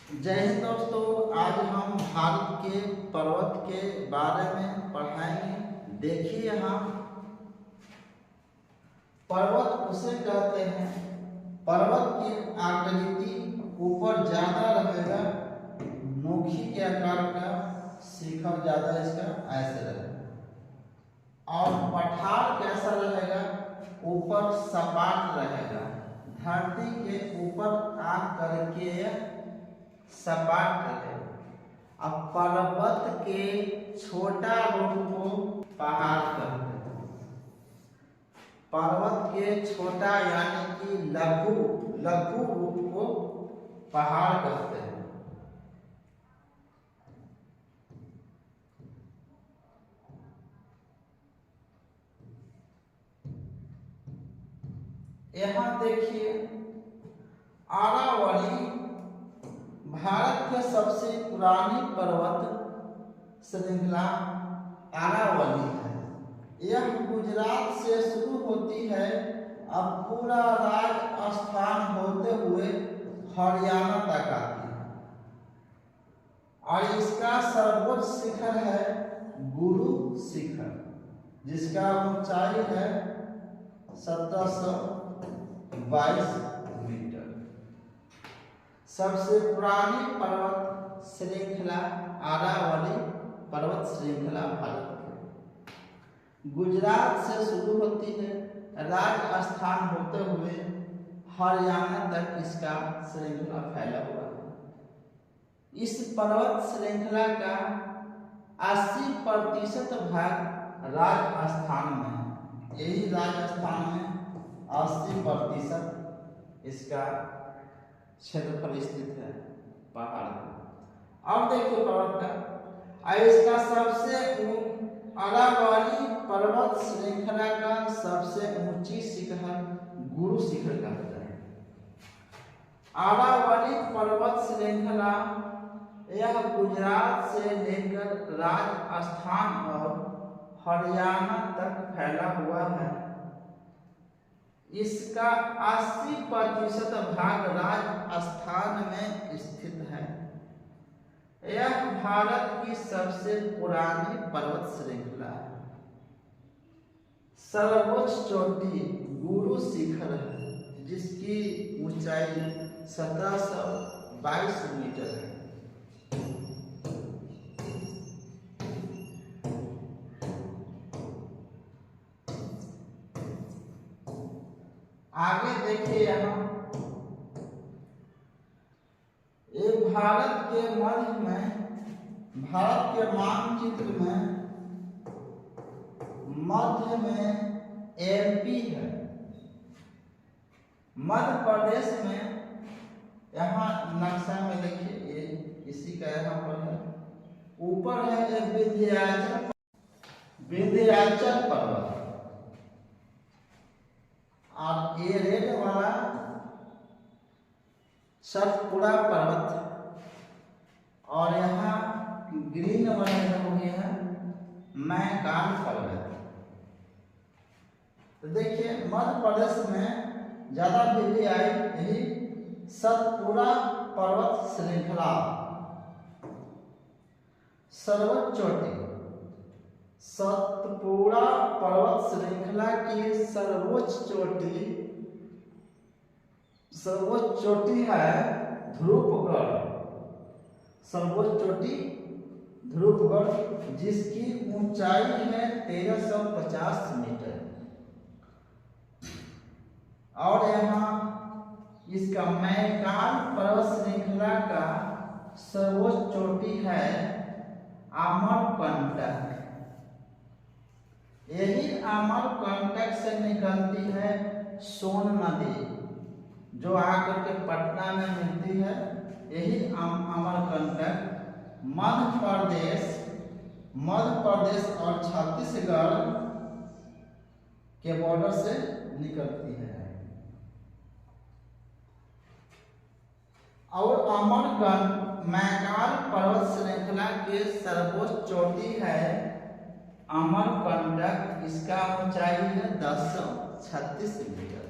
जय हिंद दोस्तों, आज हम भारत के पर्वत के बारे में पढ़ाएंगे। देखिए यहाँ पर्वत उसे कहते हैं, पर्वत की आकृति ऊपर ज्यादा रहेगा, नोखी के आकार का, शिखर ज्यादा इसका ऐसे रहेगा। और पठार कैसा रहेगा? ऊपर सपाट रहेगा, धरती के ऊपर आ करके सपाट रहेगा। अब पर्वत के छोटा रूप को पहाड़ कहते हैं। पर्वत के छोटा यानी कि लघु रूप को पहाड़ कहते हैं। यहाँ देखिए अरावली भारत के सबसे पुरानी पर्वत श्रृंखला अरावली है। यह गुजरात से शुरू होती है, अब पूरा राजस्थान होते हुए हरियाणा तक आती है और इसका सर्वोच्च शिखर है गुरु शिखर, जिसका ऊंचाई है 1722 मीटर। सबसे पुरानी पर्वत श्रृंखला अरावली पर्वत श्रृंखला भारत की गुजरात से शुरू होती है, राजस्थान होते हुए हरियाणा तक इसका श्रृंखला फैला हुआ है। इस पर्वत श्रृंखला का 80% भाग राजस्थान में है। यही राजस्थान में 80% इसका क्षेत्रफल स्थित है पहाड़ पर। अब देखिए पर्वत का, इसका सबसे अरावली पर्वत श्रृंखला का सबसे ऊंची शिखर गुरु शिखर कहते हैं। अरावली पर्वत श्रृंखला यह गुजरात से लेकर राजस्थान और हरियाणा तक फैला हुआ है। इसका 80% भाग राजस्थान में स्थित है। यह भारत की सबसे पुरानी पर्वत श्रृंखला है। सर्वोच्च चोटी गुरु शिखर है, जिसकी ऊंचाई 1722 मीटर है। आगे देखिए यहाँ एक भारत के मध्य में, भारत के मानचित्र में मध्य में एमपी है। मध्य प्रदेश में यहाँ नक्शा में देखिए, ये इसी का यहाँ पर है। ऊपर है एक विंध्याचल पर्वत, और ये रेड वाला सतपुड़ा पर्वत, और यहाँ ग्रीन वाला हो गया है मैकान पर्वत। तो देखिए मध्य प्रदेश में ज्यादा वृद्धि आई यही सतपुड़ा पर्वत श्रृंखला। सर्वोच्च चोटी सतपुड़ा पर्वत श्रृंखला की सर्वोच्च चोटी है ध्रुवगढ़। सर्वोच्च चोटी ध्रुवगढ़, जिसकी ऊंचाई है 1350 मीटर। और यहाँ इसका मैकान पर्वत श्रृंखला का सर्वोच्च चोटी है अमरकंटक। यही अमरकंटक से निकलती है सोन नदी, जो आकर के पटना में मिलती है। यही अमरकंटक मध्य प्रदेश और छत्तीसगढ़ के बॉर्डर से निकलती है। और मैकान पर्वत श्रृंखला के सर्वोच्च चोटी है अमरकंटक। इसका ऊंचाई है 1036 मीटर।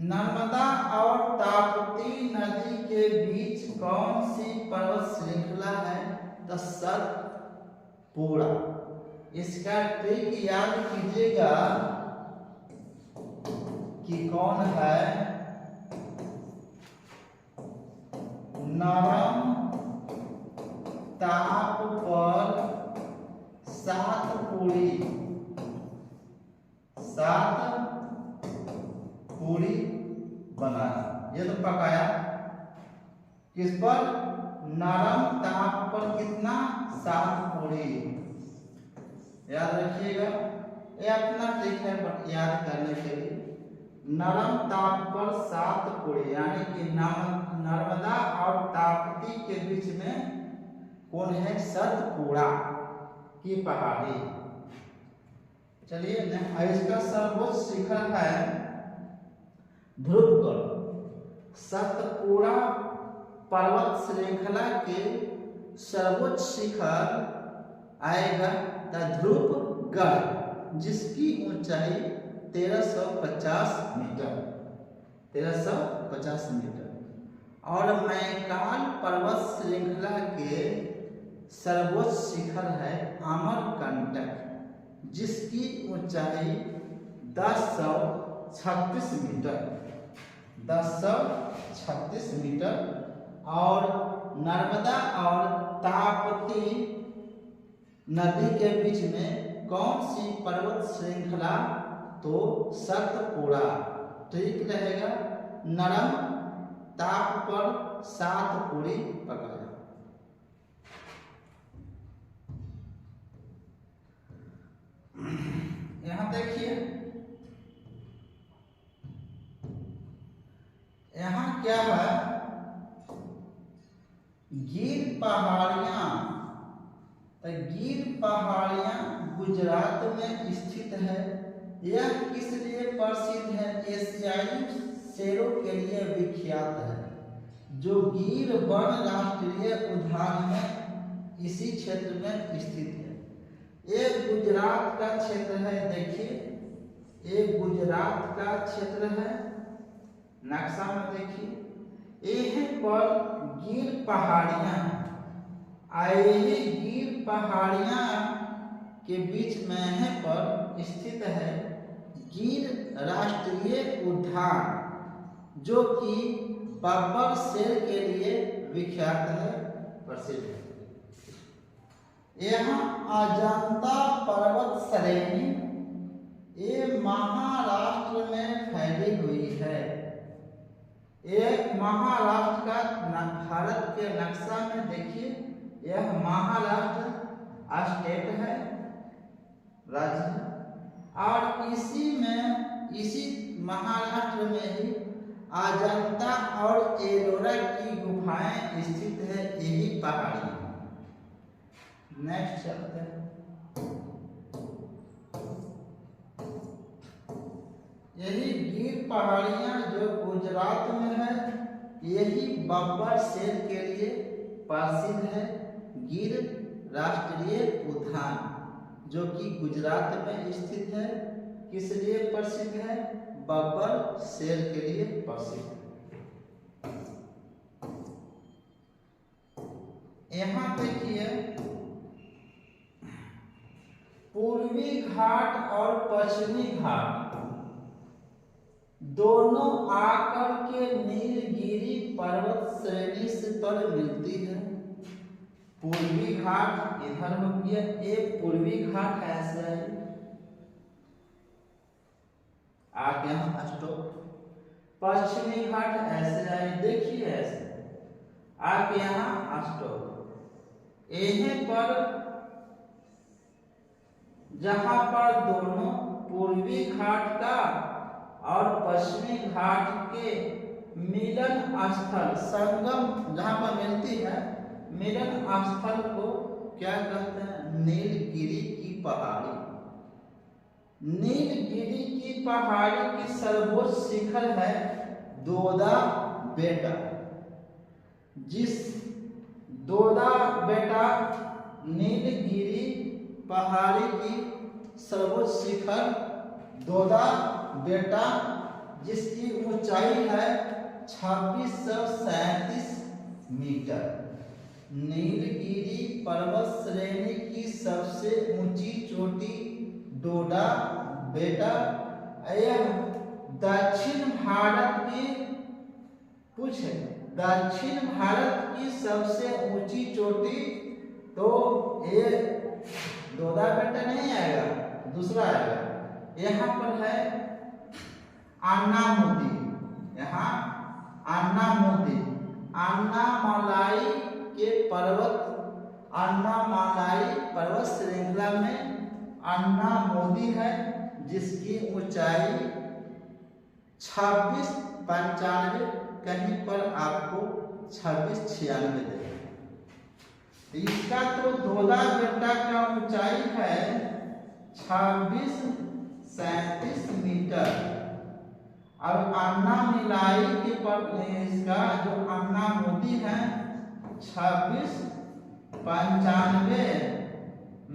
नर्मदा और ताप्ती नदी के बीच कौन सी पर्वत श्रृंखला है? तो सतपुड़ा। इसका ट्रिक याद कीजिएगा कि कौन है, नरम ताप पर सातपुड़ी बनाया। ये तो पकाया किस पर? नरम ताप पर कितना? सातपुड़ी। याद रखिएगा, ये अपना ट्रिक है याद करने के लिए। नरम ताप पर सातपुड़ी यानी कि नर्मदा और ताप्ती के बीच में कौन है? सतपुड़ा की पहाड़ी। चलिए, इसका सर्वोच्च शिखर है ध्रुवगढ़। सतपुड़ा पर्वत श्रृंखला के सर्वोच्च शिखर आएगा ध्रुवगढ़, जिसकी ऊंचाई 1350 मीटर 1350 मीटर। और मैकाल पर्वत श्रृंखला के सर्वोच्च शिखर है अमरकंटक, जिसकी ऊंचाई 1036 मीटर। और नर्मदा और ताप्ती नदी के बीच में कौन सी पर्वत श्रृंखला? तो सतपुड़ा। ठीक रहेगा, नरम ताप पर सातपुड़ी पकाया। यहां देखिए, यहां क्या है? गिर पहाड़ियां। तो गिर पहाड़ियां गुजरात में स्थित है। यह किस लिए प्रसिद्ध है? एशियाई शेरों के लिए विख्यात है, जो गिर वन राष्ट्रीय उद्यान में इसी क्षेत्र में स्थित है। ये गुजरात का क्षेत्र है। देखिए, ये गुजरात का क्षेत्र है। नक्शा में देखिए, यहीं पर गिर पहाड़ियां, यही गिर पहाड़ियां के बीच में यहीं पर स्थित है गिर राष्ट्रीय उद्यान, जो कि बब्बर शेर के लिए विख्यात है, प्रसिद्ध है। यहाँ अजंता पर्वत श्रेणी ये महाराष्ट्र में फैली हुई है। एक महाराष्ट्र का भारत के नक्शा में देखिए, यह महाराष्ट्र स्टेट है, राज्य है। और इसी महाराष्ट्र में ही अजंता और एलोरा की गुफाएं स्थित है, यही पहाड़ी। नेक्स्ट चलते हैं। यही गिर पहाड़ियां जो गुजरात में है, यही बब्बर शेर के लिए प्रसिद्ध है। गिर राष्ट्रीय उद्यान जो कि गुजरात में स्थित है, किस लिए प्रसिद्ध है? बब्बर शेर के लिए प्रसिद्ध है। यहाँ देखिए, पूर्वी घाट और पश्चिमी घाट दोनों आकर के नीलगिरी पर्वत श्रेणी पर मिलती है। पूर्वी घाट इधर हो गया, एक पूर्वी घाट ऐसे है, आगे हम स्टॉप। पश्चिमी घाट ऐसे आए, देखिए ऐसे आगे यहाँ स्टॉप। यहीं पर जहां पर दोनों पूर्वी घाट का और पश्चिमी घाट के मिलन स्थल, संगम जहां पर मिलती है, मिलन स्थल को क्या कहते हैं? नीलगिरी की पहाड़ी। नीलगिरी की पहाड़ी की सर्वोच्च शिखर है दोदा बेटा। जिस दोदा बेटा नीलगिरी पहाड़ी की सर्वोच्च शिखर दोदा बेटा जिसकी ऊंचाई है 2637 मीटर। नीलगिरी पर्वत श्रेणी की सबसे ऊंची चोटी डोडा बेटा यह दक्षिण भारत की पूछे दक्षिण भारत की सबसे ऊंची चोटी, तो ये डोडा बेटा नहीं आएगा, दूसरा आएगा। यहाँ पर है अन्नामुदी, यहाँ अन्नामुदी अन्नामलाई के पर्वत, अन्नामलाई पर्वत श्रृंखला में अन्नामुदी है, जिसकी ऊंचाई 2695, कहीं पर आपको 2696 देगा। इसका तो डोडा बेटा का ऊंचाई है 2637 मीटर। अब अन्नामलाई के पर इसका जो अन्नामुदी है 2695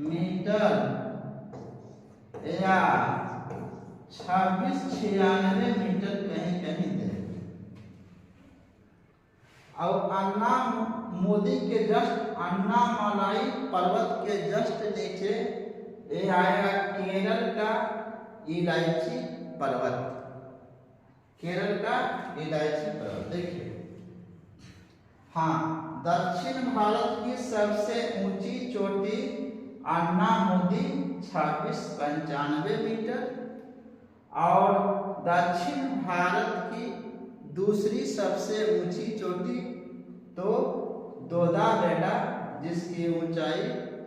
मीटर या 2696 मीटर कहीं कहीं दे। अब अन्नामुदी के जस्ट अन्नामलाई पर्वत के जस्ट नीचे ये आएगा केरल का इलायची पर्वत, केरल का इलायची पर्वत। देखिए हाँ, दक्षिण भारत की सबसे ऊंची चोटी अन्नामुदी 2695 मीटर, और दक्षिण भारत की दूसरी सबसे ऊंची चोटी तो डोडा बेटा, जिसकी ऊंचाई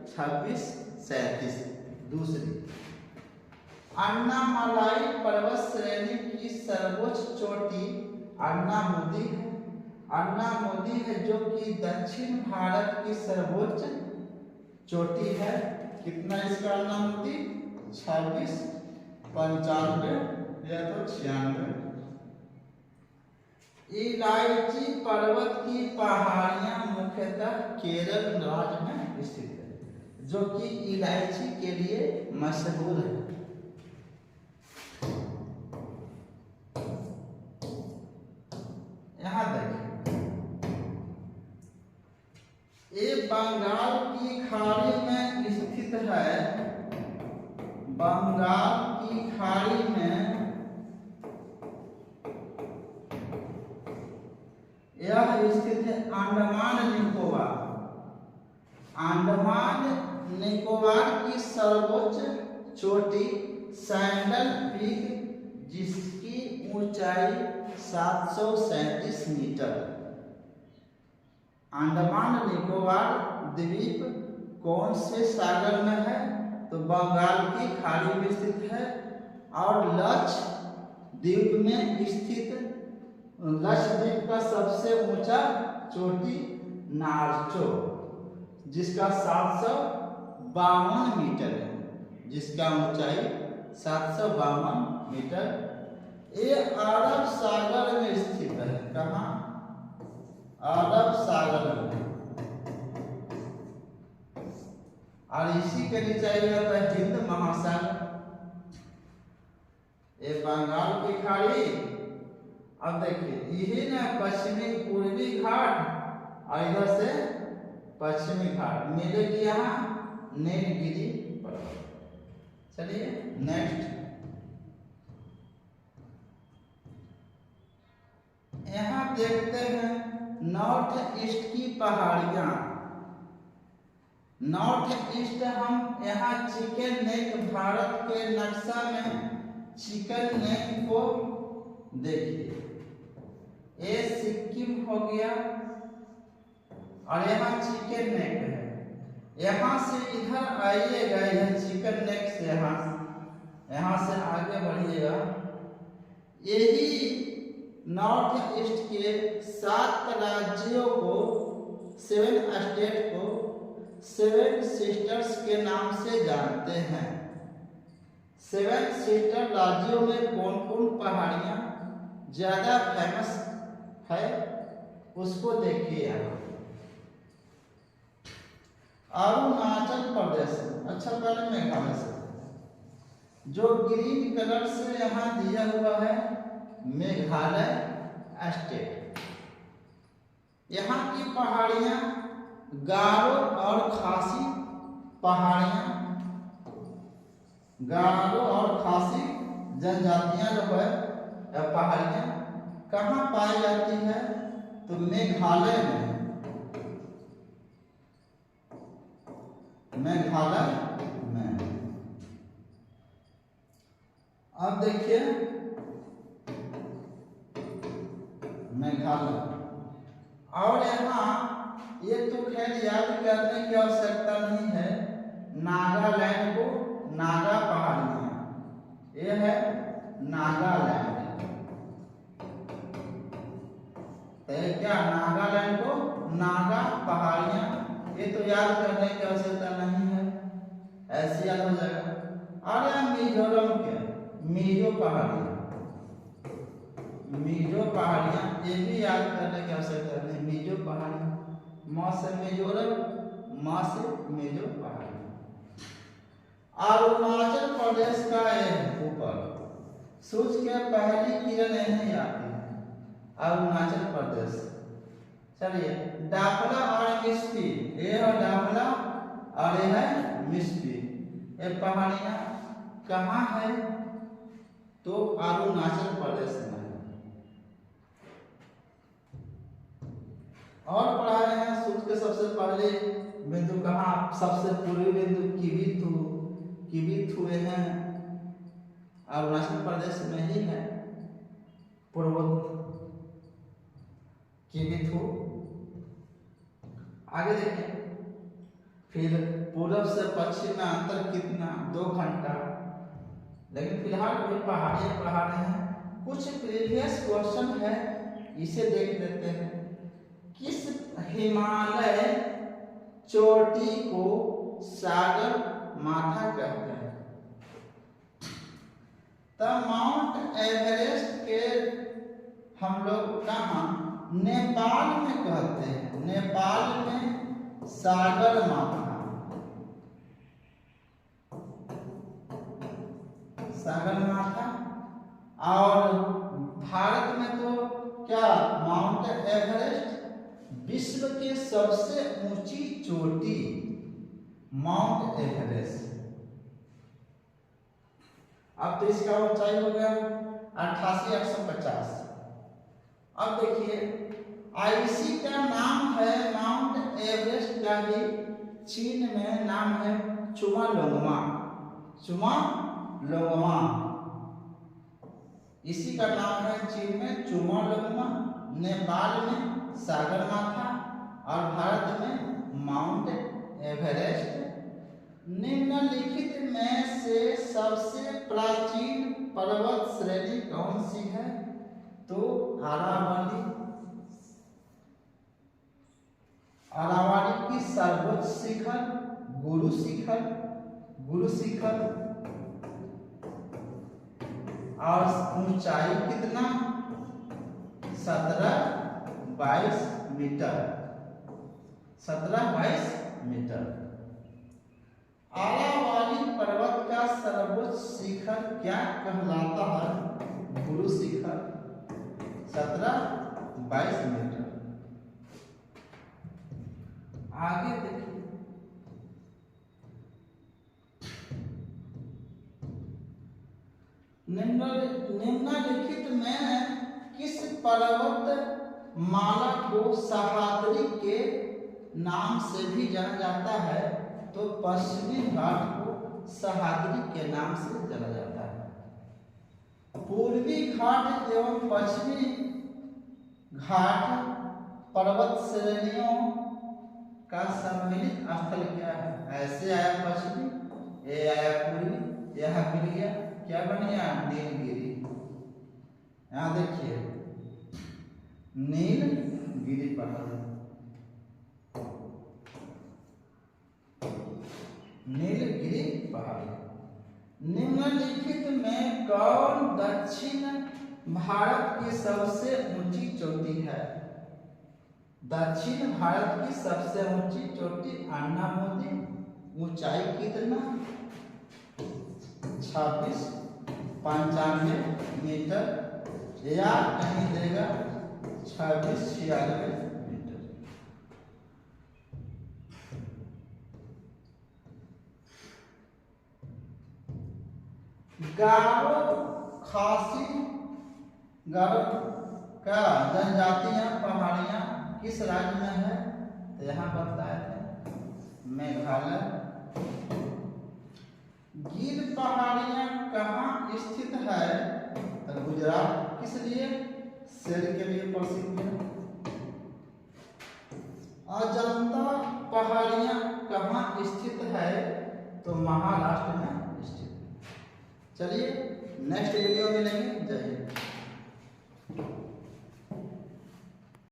2637 दूसरी। अन्नामलाई पर्वत श्रेणी की सर्वोच्च चोटी अन्नामुदी है, अन्नामुदी है जो कि दक्षिण भारत की सर्वोच्च चोटी है। कितना इसका अन्नामुदी 2695 या तो 96। इलायची पर्वत की पहाड़ियां मुख्यतः केरल राज्य में स्थित है, जो कि इलायची के लिए मशहूर है। यहाँ देखिए, ये बंगाल की खाड़ी में स्थित है, बंगाल की खाड़ी में यह स्थित है। अंडमान निकोबार, अंडमान निकोबार की सर्वोच्च चोटी सैंडल पीक, जिसकी ऊंचाई 737 मीटर। अंडमान निकोबार द्वीप कौन से सागर में है? तो बंगाल की खाड़ी में स्थित है, और लक्षद्वीप में स्थित। लक्षद्वीप का सबसे ऊंचा चोटी नार्चो, जिसका 752 मीटर है, जिसका ऊंचाई 752 मीटर। ये अरब सागर में स्थित है। कहाँ? अरब सागर में। और इसी के नीचे आता है हिंद महासागर। ये बंगाल की खाड़ी। अब देखिए, यही ना पश्चिमी पूर्वी घाट और इधर से पश्चिमी घाट मिलेगी यहाँ नीलगिरी पर्वत। चलिए नेक्स्ट, यहाँ देखते हैं नॉर्थ ईस्ट की पहाड़ियां। नॉर्थ ईस्ट हम यहाँ चिकन नेक, भारत के नक्शा में चिकन नेक को देखिए। ये सिक्किम हो गया, और यहाँ चिकन नेक है। यहाँ से इधर आइएगा, यह चिकन नेक से यहाँ से आगे बढ़िएगा। यही नॉर्थ ईस्ट के 7 राज्यों को, 7 स्टेट को 7 सिस्टर्स के नाम से जानते हैं। 7 सिस्टर राज्यों में कौन कौन पहाड़ियां ज्यादा फेमस है, उसको देखिए। यहाँ अरुणाचल प्रदेश, अच्छा पहले मेघालय से, जो ग्रीन कलर से यहाँ दिया हुआ है मेघालय स्टेट। यहाँ की पहाड़ियाँ गारो और खासी पहाड़ियाँ, गारो और खासी जनजातियां जो है पहाड़ियाँ कहाँ पाई जाती है? तो मेघालय में, मेघालय में। अब देखिए मेघालय, और यहाँ ये तो खैर याद करने की आवश्यकता नहीं है, नागालैंड को नागा पहाड़ियाँ, ये है नागालैंड। तो क्या नागालैंड को नागा पहाड़ियाँ, ये तो याद करने की आवश्यकता नहीं है, ऐसे याद हो जाएगा। और यहाँ मिजोरम के मिजो पहाड़ियाँ, मिजो पहाड़ियाँ, ये भी याद करने की आवश्यकता नहीं, मिजो पहाड़ियाँ, म से मिजोरम, म से मिजो पहाड़ियाँ। अरुणाचल प्रदेश का यह ऊपर सूर्य के पहली किरण यहीं आती है, अरुणाचल प्रदेश। चलिए डाफला और मिस्पी, ये है डाफला और ये है मिस्पी, ये पहाड़ियाँ कहाँ है? तो अरुणाचल प्रदेश में। और पढ़ा रहे हैं सूर्य के सबसे पहले बिंदु कहाँ? सबसे पूर्वी बिंदु किबिथु, किबिथु हैं अरुणाचल प्रदेश में ही है, पूर्वोत्तर किबिथु। आगे देखिए, फिर पूर्व से पश्चिम में अंतर कितना? 2 घंटा। लेकिन फिलहाल कोई पहाड़ियाँ पढ़ा रहे हैं, कुछ प्रीवियस क्वेश्चन है, इसे देख लेते हैं। किस हिमालय चोटी को सागर माथा कहते हैं? तब माउंट एवरेस्ट के हम लोग कहाँ? नेपाल में कहते हैं, नेपाल में सागर माथा, सागर माथा। और भारत में तो क्या माउंट एवरेस्ट विश्व के सबसे ऊंची चोटी, माउंट एवरेस्ट। अब तो इसका ऊंचाई हो गया 88,850। अब देखिए आईसी का नाम है माउंट एवरेस्ट का ही चीन में नाम है चुमालोंगमा, चुमालोंगमा, इसी का नाम है चीन में चुमालोंगमा, नेपाल में सागर माथा और भारत में माउंट एवरेस्ट। निम्नलिखित में से सबसे प्राचीन पर्वत श्रेणी कौन सी है? तो अरावली, अरावली की सर्वोच्च शिखर गुरु शिखर, गुरु शिखर। और ऊंचाई कितना? 17-22 मीटर, 17-22 मीटर। अरावली पर्वत का सर्वोच्च शिखर क्या कहलाता है? गुरु शिखर, 17-22 मीटर। आगे देखिए, निम्नलिखित में किस पर्वत माला को सह्याद्री के नाम से भी जाना जाता है? तो पश्चिमी घाट को सह्याद्री के नाम से जाना जाता है। पूर्वी घाट एवं पश्चिमी घाट पर्वत श्रेणियों का सम्मिलित स्थल क्या है? ऐसे आया पश्चिमी, ये आया पूर्वी, यह मिल गया, क्या बन गया? नीलगिरी। यहाँ देखिए नीलगिरी पहाड़, नीलगिरी पहाड़। निम्नलिखित में कौन दक्षिण भारत की सबसे ऊंची चोटी है? दक्षिण भारत की सबसे ऊंची चोटी अन्नामोदी, ऊंचाई कितना? 2695 मीटर या कहीं देगा 2696 मीटर। गारो खासी गारो का जनजातियां पहाड़ियां किस राज्य में है? तो यहाँ बताए थे मेघालय। गिर पहाड़ियां कहाँ स्थित है? तो गुजरात। किस लिए? शेर के लिए प्रसिद्ध है। अजंता पहाड़ियां कहाँ स्थित है? तो महाराष्ट्र में स्थित है। चलिए नेक्स्ट वीडियो में मिलेंगे। जय हिंद।